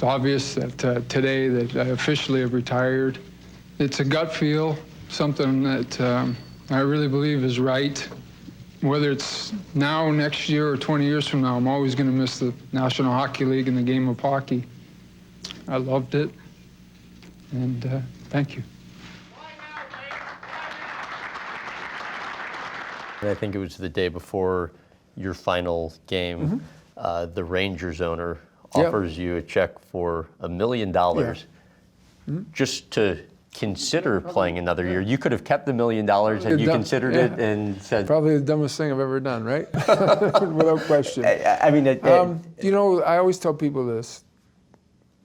obvious that today that I officially have retired. It's a gut feel, something that I really believe is right. Whether it's now, next year, or 20 years from now, I'm always going to miss the National Hockey League and the game of hockey. I loved it, and thank you. And I think it was the day before your final game, the Rangers owner offers you a check for $1 million just to consider playing another year. You could have kept the $1 million and you considered it and said... Probably the dumbest thing I've ever done, right? Without question. I mean, you know, I always tell people this.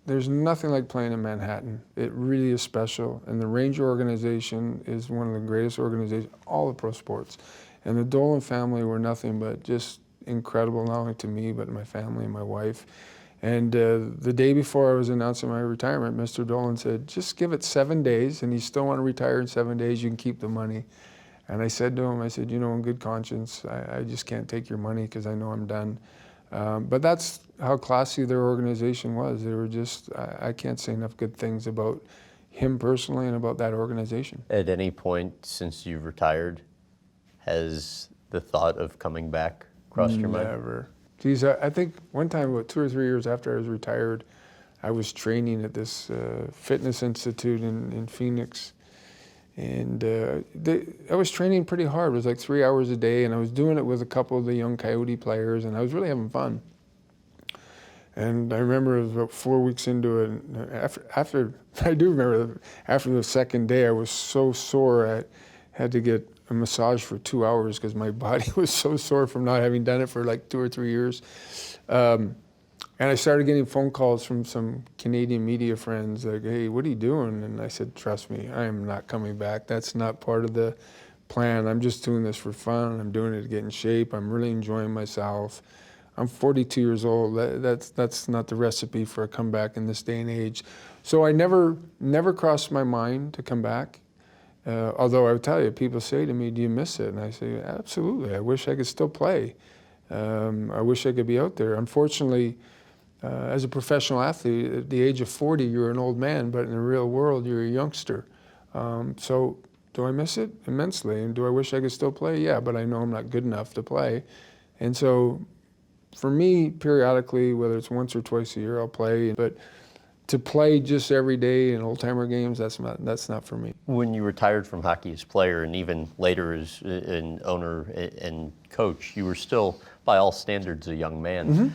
There's nothing like playing in Manhattan. It really is special. And the Ranger organization is one of the greatest organizations, all the pro sports. And the Dolan family were nothing but just incredible, not only to me, but my family and my wife. And the day before I was announcing my retirement, Mr. Dolan said, just give it 7 days, and you still want to retire in 7 days, you can keep the money. And I said to him, I said, you know, in good conscience, I just can't take your money because I know I'm done. But that's how classy their organization was. They were just, I can't say enough good things about him personally and about that organization. At any point since you've retired, has the thought of coming back crossed your mind? Never. Geez, I think one time, about 2 or 3 years after I was retired, I was training at this fitness institute in Phoenix. And I was training pretty hard. It was like 3 hours a day, and I was doing it with a couple of the young Coyote players, and I was really having fun. And I remember it was about 4 weeks into it. And I do remember after the second day, I was so sore, I had to get a massage for 2 hours because my body was so sore from not having done it for like 2 or 3 years. And I started getting phone calls from some Canadian media friends like, hey, what are you doing? And I said, trust me, I am not coming back. That's not part of the plan. I'm just doing this for fun. I'm doing it to get in shape. I'm really enjoying myself. I'm 42 years old. That's not the recipe for a comeback in this day and age. So I never crossed my mind to come back. Although I would tell you, people say to me, do you miss it? And I say, absolutely. I wish I could still play. I wish I could be out there. Unfortunately, as a professional athlete, at the age of 40, you're an old man, but in the real world, you're a youngster. So do I miss it? Immensely. And do I wish I could still play? Yeah, but I know I'm not good enough to play. And so for me, periodically, whether it's once or twice a year, I'll play. But to play just every day in old-timer games, that's not for me. When you retired from hockey as player and even later as an owner and coach, you were still, by all standards, a young man.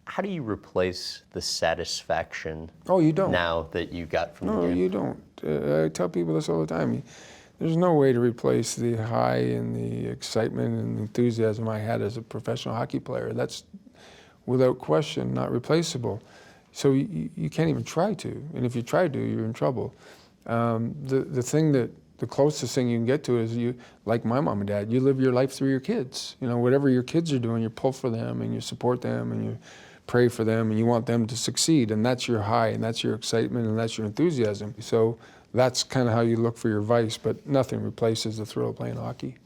How do you replace the satisfaction now that you got from the game? No, you don't. I tell people this all the time. There's no way to replace the high and the excitement and enthusiasm I had as a professional hockey player. That's, without question, not replaceable. So you can't even try to, and if you try to, you're in trouble. The closest thing you can get to is you, like my mom and dad, you live your life through your kids. You know, whatever your kids are doing, you pull for them and you support them and you pray for them and you want them to succeed, and that's your high and that's your excitement and that's your enthusiasm. So that's kind of how you look for your vice, but nothing replaces the thrill of playing hockey.